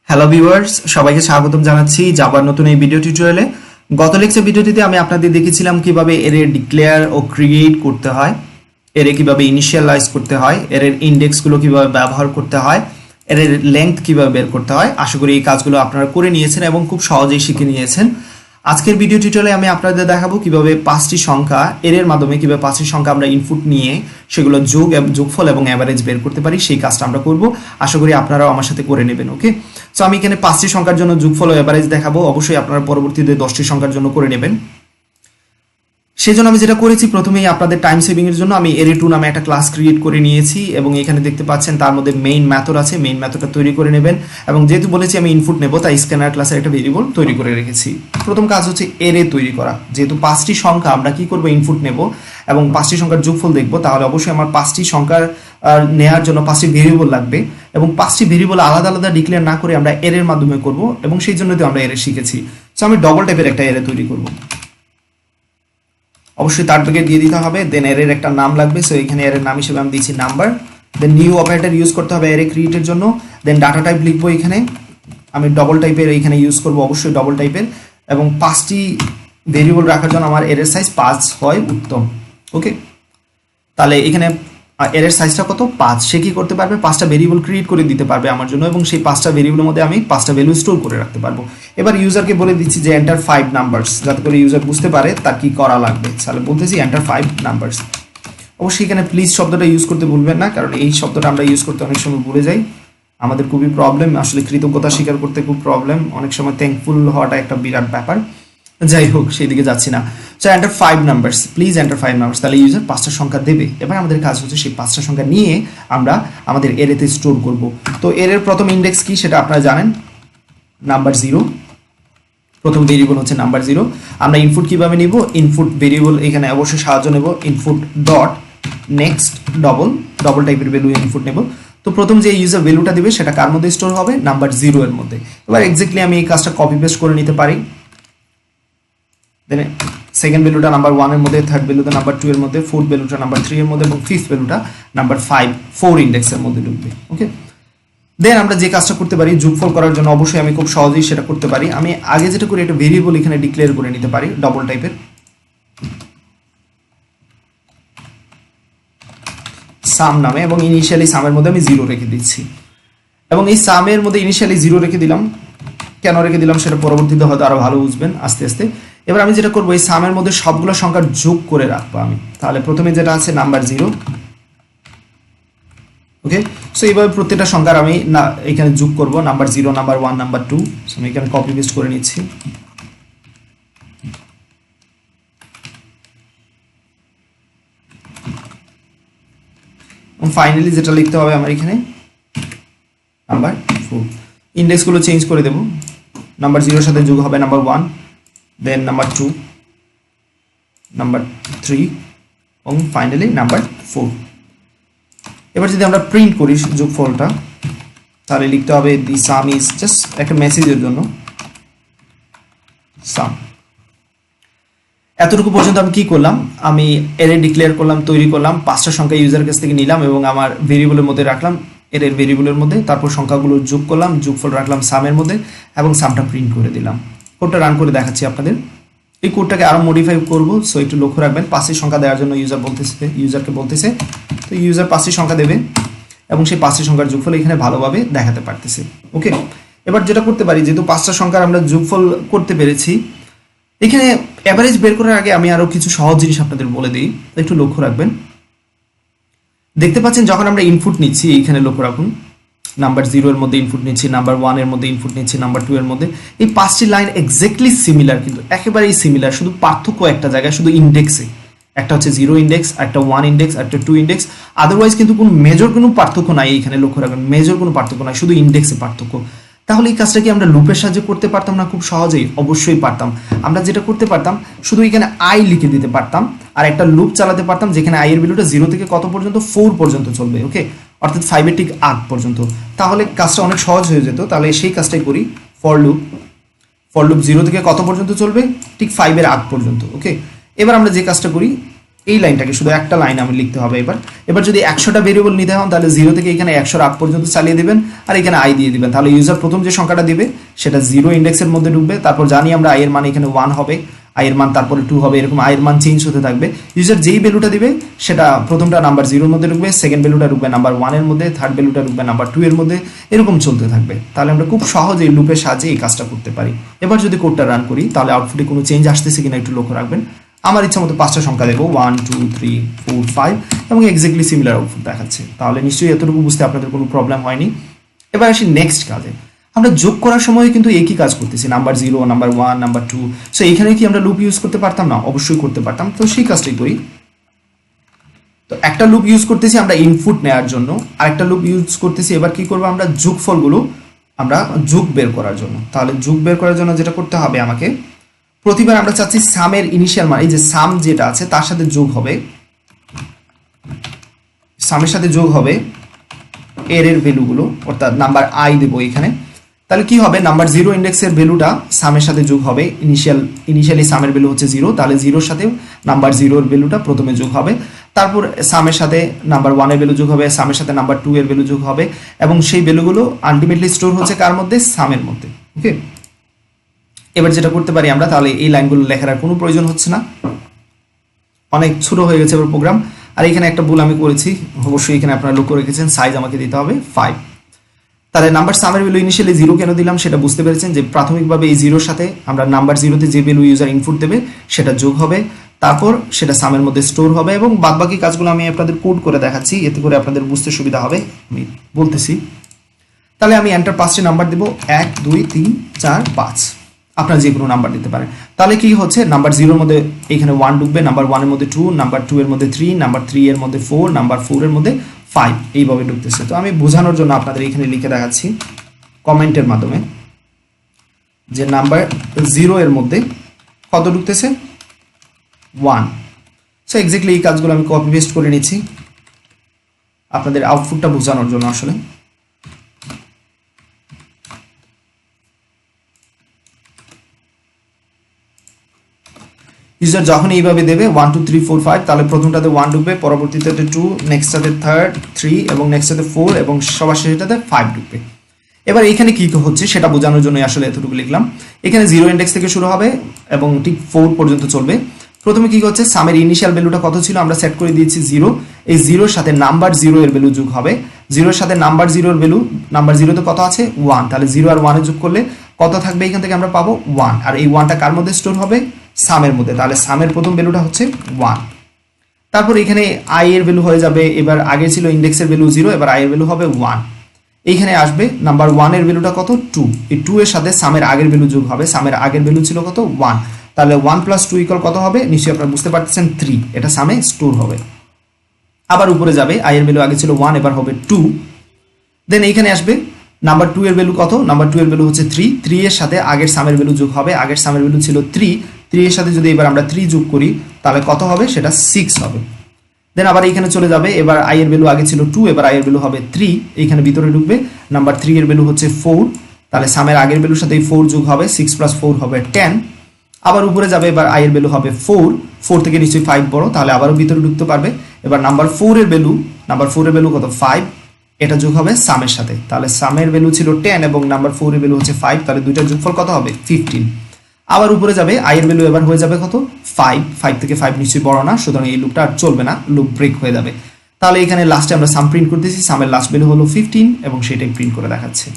Hello viewers, সবাইকে স্বাগতম জানাচ্ছি জাভার নতুন এই ভিডিও টিউটোরিয়ালে। গত লেকচার ভিডিওটিতে আমি আপনাদের দেখিয়েছিলাম কিভাবে এরে ডিক্লেয়ার ও ক্রিয়েট করতে হয়, এরে কিভাবে ইনিশিয়ালাইজ করতে হয়, এর ইন্ডেক্সগুলো কিভাবে ব্যবহার করতে হয়, এর লেংথ কিভাবে বের করতে হয়। আশা করি এই কাজগুলো আপনারা করে নিয়েছেন এবং খুব সহজেই শিখে নিয়েছেন। আজকের ভিডিও টিউটোরিয়ালে আমি আপনাদের দেখাবো কিভাবে পাঁচটি সংখ্যা এর মাধ্যমে কিভাবে পাঁচটি সংখ্যা আমরা ইনপুট নিয়ে সেগুলো যোগফল এবং অ্যাভারেজ বের করতে পারি, সেই কাজটা আমরা করব। আশা করি আপনারাও আমার সাথে করে নেবেন। ওকে, সো আমি এখানে পাঁচটি সংখ্যার জন্য যোগফল ও অ্যাভারেজ দেখাবো। অবশ্যই আপনারা পরবর্তীতে 10টি সংখ্যার জন্য করে নেবেন। সেজন্য আমি যেটা করেছি, প্রথমেই আপনাদের টাইম সেভিং এর জন্য আমি এরে2 নামে একটা ক্লাস ক্রিয়েট করে নিয়েছি এবং এখানে দেখতে পাচ্ছেন তার মধ্যে মেইন মেথড আছে। মেইন মেথডটা তৈরি করে নেবেন এবং যেহেতু বলেছি আমি ইনপুট নেব, তাই স্ক্যানার ক্লাসের একটা ভেরিয়েবল তৈরি করে রেখেছি। প্রথম কাজ হচ্ছে এরে তৈরি করা। যেহেতু পাঁচটি সংখ্যা আমরা কি করব, ইনপুট নেব এবং পাঁচটি সংখ্যার যোগফল দেখব, তাহলে অবশ্যই আমার পাঁচটি সংখ্যার নেওয়ার জন্য পাঁচটি ভেরিয়েবল লাগবে এবং পাঁচটি ভেরিয়েবল আলাদা আলাদা ডিক্লেয়ার না করে আমরা এর মাধ্যমে করব এবং সেই জন্যই তো আমরা এরে শিখেছি। সো আমি ডবল টাইপের একটা এরে তৈরি করব। অবশ্যই তার ব্র্যাকেট দিয়ে দিতে হবে, দেন এর একটা নাম লাগবে। সো এখানে এর নাম হিসেবে আমি দিচ্ছি নাম্বার। দেন নিউ অপারেটর ইউজ করতে হবে এর ক্রিয়েটের জন্য। দেন ডাটা টাইপ লিখবো, এখানে আমি ডবল টাইপের এখানে ইউজ করব, অবশ্যই ডবল টাইপের। এবং পাঁচটি ভেরিয়েবল রাখার জন্য আমার এর সাইজ 5 হয় উত্তম। ওকে, তাহলে এখানে এর সাইজটা কত, 5। সে কি করতে পারবে, 5টা ভেরিয়েবল ক্রিয়েট করে দিতে পারবে আমার জন্য এবং সেই 5টা ভেরিয়েবলের মধ্যে আমি 5টা ভ্যালু স্টোর করে রাখতে পারবো। এবার ইউজারকে বলে দিচ্ছি যে এন্টার 5 নাম্বারস, যাতে করে ইউজার বুঝতে পারে তার কি করা লাগবে। তাহলে বলতেছি এন্টার 5 নাম্বারস। অবশ্যই এখানে প্লিজ শব্দটা ইউজ করতে ভুলবেন না, কারণ এই শব্দটা আমরা ইউজ করতে অনেক সময় ভুলে যাই। আমাদের খুবই প্রবলেম, আসলে কৃতজ্ঞতা স্বীকার করতে খুব প্রবলেম। অনেক সময় থ্যাঙ্কফুল হওয়াটা একটা বিরাট ব্যাপার। যাই হোক, সেই দিকে যাচ্ছি না। So enter 5 numbers, please enter 5 numbers. তাহলে ইউজার 5টা সংখ্যা দেবে। এবার আমাদের কাজ হচ্ছে সেই 5টা সংখ্যা নিয়ে আমরা আমাদের এরেতে স্টোর করব। তো এর প্রথম ইন্ডেক্স কি সেটা আপনারা জানেন, নাম্বার 0। প্রথম ভেরিয়েবল হচ্ছে নাম্বার 0। আমরা ইনপুট কিভাবে নিব, ইনপুট ভেরিয়েবল এখানে অবশ্যই সাহায্য নেব। ইনপুট ডট নেক্সট ডবল টাইপের ভ্যালু ইনপুট নেব। তো প্রথম যে ইউজার ভ্যালুটা দিবে সেটা কার মধ্যে স্টোর হবে, নাম্বার 0 এর মধ্যে। এবার এক্স্যাক্টলি আমি এই কাজটা কপি পেস্ট করে নিতে পারি। দেন সেকেন্ড ভ্যালুটা নাম্বার 1 এর মধ্যে, থার্ড ভ্যালুটা নাম্বার 2 এর মধ্যে, ফোর্থ ভ্যালুটা নাম্বার 3 এর মধ্যে এবং ফিফথ ভ্যালুটা নাম্বার 4 ইন্ডেক্সের মধ্যে ঢুকবে। ওকে, দেন আমরা যে কাজটা করতে পারি যোগফল করার জন্য, অবশ্যই আমি খুব সহজেই সেটা করতে পারি। আমি আগে যেটা করি, একটা ভেরিয়েবল এখানে ডিক্লেয়ার করে নিতে পারি ডবল টাইপের, সাম নামে, এবং ইনিশিয়ালি সামের মধ্যে আমি 0 রেখে দিচ্ছি। এবং এই সামের মধ্যে ইনিশিয়ালি 0 রেখে দিলাম, কেন রেখে দিলাম সেটা পরবর্তীতে হয়তো আরো ভালো বুঝবেন আস্তে আস্তে। এবার আমি যেটা করবো, এই সামের মধ্যে সবগুলো সংখ্যার যোগ করে রাখবো আমি। তাহলে প্রথমে যেটা আছে নাম্বার 0। ওকে, সো এইভাবে প্রত্যেকটা সংখ্যার আমি এখানে যোগ করব, নাম্বার 0, নাম্বার 1, নাম্বার 2। সো আমি এখানে কপি পেস্ট করে নিচ্ছি। এবং ফাইনালি যেটা লিখতে হবে আমার এখানে নাম্বার 4। ইন্ডেক্সগুলো চেঞ্জ করে দেব। নাম্বার 0 এর সাথে যোগ হবে নাম্বার 1, দেন নাম্বার 2, নাম্বার 3 এবং ফাইনালি নাম্বার 4। এবার যদি আমরা প্রিন্ট করি যোগফলটা, তাহলে লিখতে হবে দি সাম ইজ, জাস্ট একটা মেসেজের জন্য সাম। এতটুকু পর্যন্ত আমি কি করলাম, আমি এরে ডিক্লেয়ার করলাম, তৈরি করলাম, 5টা সংখ্যা ইউজার কাছ থেকে নিলাম এবং আমার ভেরিয়েবলের মধ্যে রাখলাম, এর ভেরিয়েবলের মধ্যে। তারপর সংখ্যাগুলো যোগ করলাম, যোগফল রাখলাম সামের মধ্যে এবং সামটা প্রিন্ট করে দিলাম। কোডটা রান করে দেখাচ্ছি আপনাদের। এই কোডটাকে আরো মডিফাই করব, সো একটু লক্ষ্য রাখবেন। 5টি সংখ্যা দেওয়ার জন্য ইউজারকে বলতেছে, তো ইউজার 5টি সংখ্যা দেবে এবং সেই 5টি সংখ্যার যোগফল এখানে ভালোভাবে দেখাতে পারতেছে। ওকে, এবার যেটা করতে পারি, যেহেতু 5টা সংখ্যার আমরা যোগফল করতে পেরেছি, এখানে অ্যাভারেজ বের করার আগে আমি আরো কিছু সহজ জিনিস আপনাদের বলে দিই, একটু লক্ষ্য রাখবেন। দেখতে পাচ্ছেন যখন আমরা ইনপুট নিচ্ছি, এইখানে লক্ষ্য রাখুন, নাম্বার 0 এর মধ্যে ইনপুট নিচ্ছি, নাম্বার 1 এর মধ্যে ইনপুট নিচ্ছি, নাম্বার 2 এর মধ্যে, এই 5টি লাইন এক্স্যাক্টলি সিমিলার, কিন্তু একেবারেই সিমিলার, শুধু পার্থক্য একটা জায়গায়, শুধু ইন্ডেক্সে। একটা হচ্ছে 0 ইন্ডেক্স, একটা 1 ইন্ডেক্স, একটা 2 ইন্ডেক্স। আদারওয়াইজ কিন্তু কোনো মেজর কোনো পার্থক্য নাই এইখানে, লক্ষ্য রাখবেন, মেজর কোনো পার্থক্য নাই, শুধু ইন্ডেক্সে পার্থক্য। তাহলে এই কাজটা কি আমরা লুপের সাহায্যে করতে পারতাম না? খুব সহজেই, অবশ্যই পারতাম। আমরা যেটা করতে পারতাম, শুধু এখানে আই লিখে দিতে পারতাম আর একটা লুপ চালাতে পারতাম, যেখানে আই এর ভ্যালুটা 0 থেকে কত পর্যন্ত, 4 পর্যন্ত চলবে। ওকে, অর্থাৎ 5 এর ঠিক আগ পর্যন্ত। তাহলে কাজটা অনেক সহজ হয়ে যেত। তাহলে সেই কাজটাই করি, ফর লুপ 0 থেকে কত পর্যন্ত চলবে, ঠিক 5 এর আগ পর্যন্ত। ওকে, এবার আমরা যে কাজটা করি, এই লাইনটাকে শুধু একটা লাইন আমি লিখতে হবে। এবার যদি 100টা ভেরিয়েবল নিতে হন তাহলে 0 থেকে এখানে 100 আগ পর্যন্ত চালিয়ে দিবেন আর এখানে i দিয়ে দিবেন। তাহলে ইউজার প্রথম যে সংখ্যাটা দিবে সেটা 0 ইন্ডেক্সের মধ্যে ঢুকবে। তারপর জানি আমরা i এর মান এখানে 1 হবে, i এর মান তারপরে 2 হবে, এরকম i এর মান চেঞ্জ হতে থাকবে। ইউজার যেই ভ্যালুটা দিবে সেটা প্রথমটা নাম্বার 0 এর মধ্যে ঢুকবে, সেকেন্ড ভ্যালুটা ঢুকবে নাম্বার 1 এর মধ্যে, থার্ড ভ্যালুটা ঢুকবে নাম্বার 2 এর মধ্যে, এরকম চলতে থাকবে। তাহলে আমরা খুব সহজেই লুপের সাহায্যে এই কাজটা করতে পারি। এবার যদি কোডটা রান করি তাহলে আউটপুটে কোনো চেঞ্জ আসতেছে কিনা একটু লক্ষ্য রাখবেন। আমার ইচ্ছা মতো 5টা সংখ্যা দেবো, 1 2 3 4 5 এবং এক্স্যাক্টলি সিমিলার আউটপুট দেখাচ্ছে। তাহলে নিশ্চয়ই এতটুকু বুঝতে আপনাদের কোনো প্রবলেম হয়নি। এবার আসি নেক্সট কাজে। আমরা যোগ করার সময় কিন্তু একই কাজ করতেছি, নাম্বার 0, নাম্বার 1, নাম্বার 2। সো এখানে কি আমরা লুপ ইউজ করতে পারতাম না? অবশ্যই করতে পারতাম। তো সেই কাজটাই করি। তো একটা লুপ ইউজ করতেছি আমরা ইনপুট নেওয়ার জন্য, আরেকটা লুপ ইউজ করতেছি এবার কি করবো আমরা যোগফলগুলো আমরা যোগ বের করার জন্য। তাহলে যোগ বের করার জন্য যেটা করতে হবে আমাকে, প্রতিবার আমরা চাচ্ছি সামের ইনিশিয়াল মান, এই যে সাম যেটা আছে তার সাথে যোগ হবে, সামের সাথে যোগ হবে এর ভ্যালুগুলো, অর্থাৎ নাম্বার i দেবো এখানে। তাহলে কি হবে, নাম্বার 0 ইন্ডেক্সের ভ্যালুটা সামের সাথে যোগ হবে, ইনিশিয়ালি সামের ভ্যালু হচ্ছে 0, তাহলে 0 সাথে নাম্বার 0 এর ভ্যালুটা প্রথমে যোগ হবে, তারপর সামের সাথে নাম্বার 1 এর ভ্যালু যোগ হবে, সামের সাথে নাম্বার 2 এর ভ্যালু যোগ হবে, এবং সেই ভ্যালুগুলো আলটিমেটলি স্টোর হচ্ছে কার মধ্যে? সামের মধ্যে। ওকে, এবার যেটা করতে পারি আমরা, তাহলে এই লাইনগুলো লেখার আর কোনো প্রয়োজন হচ্ছে না, অনেক ছোট হয়ে গেছে এবার প্রোগ্রাম। আর এখানে একটা ভুল আমি করেছি, অবশ্যই এখানে আপনারা লক্ষ্য রেখেছেন, সাইজ আমাকে দিতে হবে 5। তাহলে নাম্বার সামের ভ্যালু ইনিশিয়ালি 0 কেন দিলাম সেটা বুঝতে পেরেছেন, যে প্রাথমিকভাবে এই 0-র সাথে আমরা নাম্বার 0-তে যে ভ্যালু ইউজার ইনপুট দেবে সেটা যোগ হবে, তারপর সেটা সামের মধ্যে স্টোর হবে, এবং বাদবাকি কাজগুলো আমি আপনাদের কোড করে দেখাচ্ছি, এতে করে আপনাদের বুঝতে সুবিধা হবে। আমি বলতেছি, তাহলে আমি এন্টার 5টি নাম্বার দেবো, 1 2 3 4 5, আপনারা যে কোনো নাম্বার দিতে পারেন। তাহলে কি হচ্ছে, নাম্বার 0-এর মধ্যে এখানে 1 ঢুকবে, নাম্বার 1 এর মধ্যে 2, নাম্বার 2 এর মধ্যে 3, নাম্বার 3 এর মধ্যে 4, নাম্বার 4 এর মধ্যে 5, এইভাবে ঢুকতেছে। তো আমি বোঝানোর জন্য আপনাদের এখানে লিখে দেখাচ্ছি কমেন্টের মাধ্যমে, যে নাম্বার 0 এর মধ্যে কত ঢুকতেছে? 1। সো এক্স্যাক্টলি এই কাজগুলো আমি কপি পেস্ট করে নিচ্ছি আপনাদের আউটপুটটা বোঝানোর জন্য। আসলে ইউজার যখন এইভাবে দেবে 1 2 3 4 5, তাহলে প্রথমটাতে 1 ঢুকবে, পরবর্তীতে 2, নেক্সটটাতে 3rd 3, এবং নেক্সটটাতে 4, এবং সবার শেষটাতে 5 ঢুকবে। এবার এখানে কি হচ্ছে সেটা বোঝানোর জন্য আসলে এতটুকু লিখলাম। এখানে 0 ইন্ডেক্স থেকে শুরু হবে এবং ঠিক 4 পর্যন্ত চলবে। প্রথমে কি হচ্ছে, সামের ইনিশিয়াল ভ্যালুটা কত ছিল আমরা সেট করে দিয়েছি 0, এই 0-এর সাথে নাম্বার 0 এর ভ্যালু যোগ হবে, 0-এর সাথে নাম্বার 0 এর ভ্যালু, নাম্বার 0-তে কত আছে? 1, তাহলে 0 আর 1 এ যোগ করলে কত থাকবে? এখান থেকে আমরা পাবো 1, আর এই 1টা কার মধ্যে স্টোর হবে? সামের মধ্যে। তাহলে সামের প্রথম ভ্যালুটা হচ্ছে 1। তারপর এখানে i এর ভ্যালু হয়ে যাবে, এবার আগে ছিল ইন্ডেক্সের ভ্যালু 0, এবার i এর ভ্যালু হবে 1। এইখানে আসবে নাম্বার 1 এর ভ্যালুটা কত? 2, এই 2 এর সাথে সামের আগের ভ্যালু যোগ হবে, সামের আগের ভ্যালু ছিল কত? 1, তাহলে 1 + 2 = কত হবে? নিশ্চয়ই আপনারা বুঝতে পারতেছেন 3, এটা সামে স্টোর হবে। আবার উপরে যাবে, i এর ভ্যালু আগে ছিল 1, এবার হবে 2। দেন এইখানে আসবে নাম্বার 2 এর ভ্যালু কত? নাম্বার 2 এর ভ্যালু হচ্ছে 3, 3 এর সাথে আগের সামের ভ্যালু যোগ হবে, আগের সামের ভ্যালু ছিল 3, 3 এর সাথে যদি এবার আমরা 3 যোগ করি তাহলে কত হবে? সেটা 6 হবে। দেন আবার এইখানে চলে যাবে, এবার i এর ভ্যালু আগে ছিল 2, এবার i এর ভ্যালু হবে 3, এইখানে ভিতরে ঢুকবে, নাম্বার 3 এর ভ্যালু হচ্ছে 4, তাহলে সামের আগের ভ্যালুর সাথে এই 4 যোগ হবে, 6 + 4 হবে 10। আবার উপরে যাবে, এবার i এর ভ্যালু হবে 4, 4 থেকে নিশ্চয়ই 5 বড়, তাহলে আবারও ভিতরে ঢুকতে পারবে। এবার নাম্বার 4 এর ভ্যালু কত? 5, এটা যোগ হবে সামের সাথে, তাহলে সামের ভ্যালু ছিল 10 এবং নাম্বার 4 এর ভ্যালু হচ্ছে 5, তাহলে দুইটার যোগফল কত হবে? 15। আবার উপরে যাবে, i এর ভ্যালু এবার হয়ে যাবে কত? 5, 5 থেকে 5 নিশ্চয়ই বড় না, সুতরাং এই লুপটা আর চলবে না, লুপ ব্রেক হয়ে যাবে। তাহলে এখানে লাস্টে আমরা সাম প্রিন্ট করতেছি, সামের লাস্ট ভ্যালু হলো 15 এবং সেটাই প্রিন্ট করে দেখাচ্ছে।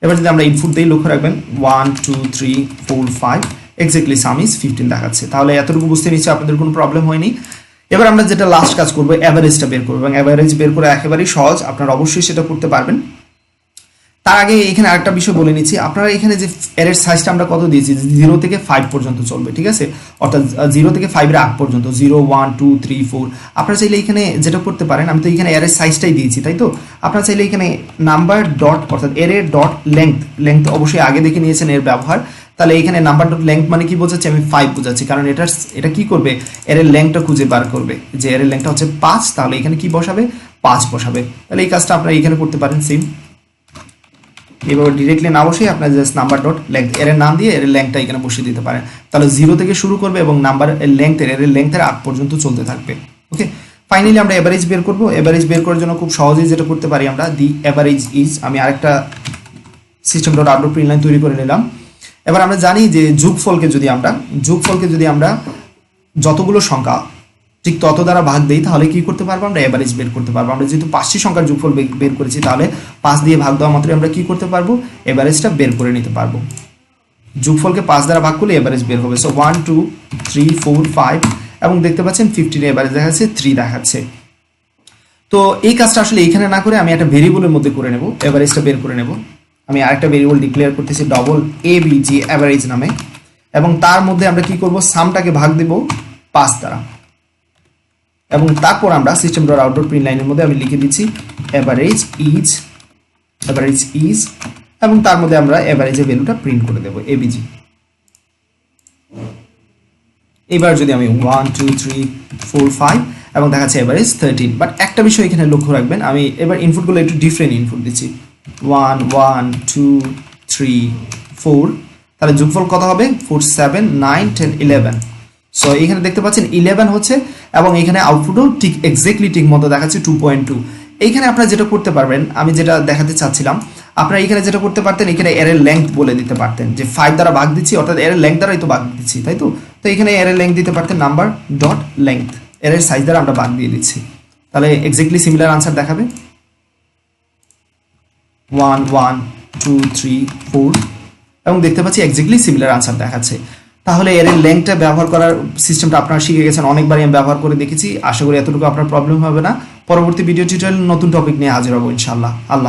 এবার যদি আমরা ইনপুট দেই, লক্ষ্য রাখবেন 1 2 3 4 5, এক্স্যাক্টলি সাম ইজ 15 দেখাচ্ছে। তাহলে এতটুকু বুঝতে নিশ্চয়ই আপনাদের কোনো প্রবলেম হয়নি। এবার আমরা যেটা লাস্ট কাজ করবো, অ্যাভারেজটা বের করবো, এবং অ্যাভারেজ বের করা একেবারেই সহজ, আপনারা অবশ্যই সেটা করতে পারবেন। তার আগে এখানে আরেকটা বিষয় বলে নিচ্ছি, আপনারা এখানে যে অ্যারের সাইজটা আমরা কত দিয়েছি, 0 থেকে 5 পর্যন্ত চলবে, ঠিক আছে, অর্থাৎ 0 থেকে 5 এর আগ পর্যন্ত, 0 1 2 3 4। আপনারা চাইলে এখানে যেটা করতে পারেন, আমি তো এখানে অ্যারের সাইজটাই দিয়েছি, তাই তো, আপনারা চাইলে এখানে নাম্বার ডট, অর্থাৎ অ্যারে ডট লেংথ অবশ্যই আগে দেখে নিয়েছেন এর ব্যবহার, তাহলে এখানে নাম্বার ডট লেংথ মানে কি বোঝাচ্ছে? আমি 5 বোঝাচ্ছি, কারণ এটা কি করবে? অ্যারের লেংথটা খুঁজে বার করবে, যে অ্যারের লেংথটা হচ্ছে 5, তাহলে এখানে কি বসাবে? 5 বসাবে। তাহলে এই কাজটা আপনারা এখানে করতে পারেন সেম। এভাবে ডিরেক্টলি না বসে আপনার জাস্ট নাম্বার ডট লেংথ এর নাম দিয়ে এর লেংথটা এখানে বসিয়ে দিতে পারেন, তাহলে 0 থেকে শুরু করবে এবং নাম্বার লেংথের এর লেংথের আগ পর্যন্ত চলতে থাকবে। ওকে, ফাইনালি আমরা এভারেজ বের করব। এভারেজ বের করার জন্য খুব সহজেই যেটা করতে পারি আমরা, দি এভারেজ ইজ, আমি আরেকটা system dot outdoor print line তৈরি করে নিলাম। এবার আমরা জানি যে যোগফলকে যদি আমরা যতগুলো সংখ্যা ঠিক তত দ্বারা ভাগ দেই তাহলে কি করতে পারবো, আমরা এভারেজ বের করতে পারবো। আমরা যেহেতু 5টি সংখ্যার যোগফল বের করেছি, তাহলে 5 দিয়ে ভাগ দেওয়া মাত্রই আমরা কি করতে পারবো, এভারেজটা বের করে নিতে পারবো। যোগফলকে 5 দ্বারা ভাগ করলে এভারেজ বের হবে। সো 1 2 3 4 5 এবং দেখতে পাচ্ছেন 15 এভারেজ দেখাচ্ছে, 3 দেখাচ্ছে। তো এই কাজটা আসলে এখানে না করে আমি একটা ভেরিয়েবলের মধ্যে করে নেব, এভারেজটা বের করে নেব। আমি আরেকটা ভেরিয়েবল ডিক্লেয়ার করতেছি ডবল এবিজি এভারেজ নামে, এবং তার মধ্যে আমরা কি করব, সামটাকে ভাগ দেব 5 দ্বারা, এবং তারপর আমরা সিস্টেম ডট আউটডোর প্রিন্ট লাইনের মধ্যে আমি লিখে দিচ্ছি এভারেজ ইজ, এবং তার মধ্যে আমরা এভারেজের ভ্যালুটা প্রিন্ট করে দেব এবিজি। এবার যদি আমি 1 2 3 4 5 এবং দেখাচ্ছে এভারেজ 13, বাট একটা বিষয় এখানে লক্ষ্য রাখবেন, আমি এবার ইনপুটগুলো একটু ডিফারেন্ট ইনপুট দিচ্ছি, 1 1 2 3 4, তাহলে যোগফল কত হবে, 4 7 9 10 11। সো এখানে দেখতে পাচ্ছেন 11 হচ্ছে, এবং এখানে আউটপুটও ঠিক এক্স্যাক্টলি ঠিক মতো দেখাচ্ছে 2.2। এইখানে আপনারা যেটা করতে পারবেন, আমি যেটা দেখাতে চাচ্ছিলাম, আপনারা এখানে যেটা করতে পারতেন, এখানে এর লেংথ বলে দিতে পারতেন যে 5 দ্বারা ভাগ দিচ্ছি, অর্থাৎ এর লেংথ দ্বারাই তো ভাগ দিচ্ছি, তাই তো। তো এখানে এর লেংথ দিতে পারতেন নাম্বার ডট লেংথ, এর সাইজ দ্বারা আমরা ভাগ দিয়ে দিচ্ছি, তাহলে এক্স্যাক্টলি সিমিলার আনসার দেখাবে 1 1 2 3 4, এবং দেখতে পাচ্ছি এক্স্যাক্টলি সিমিলার আনসার দেখাচ্ছে। তাহলে এর লেংথটা ব্যবহার করার সিস্টেমটা আপনারা শিখে গেছেন, অনেকবারই আমি ব্যবহার করে দেখেছি। আশা করি এতটুকু আপনার প্রবলেম হবে না। পরবর্তী ভিডিও টিউটোরিয়াল নতুন টপিক নিয়ে হাজির হবো ইনশাআল্লাহ। আল্লাহ।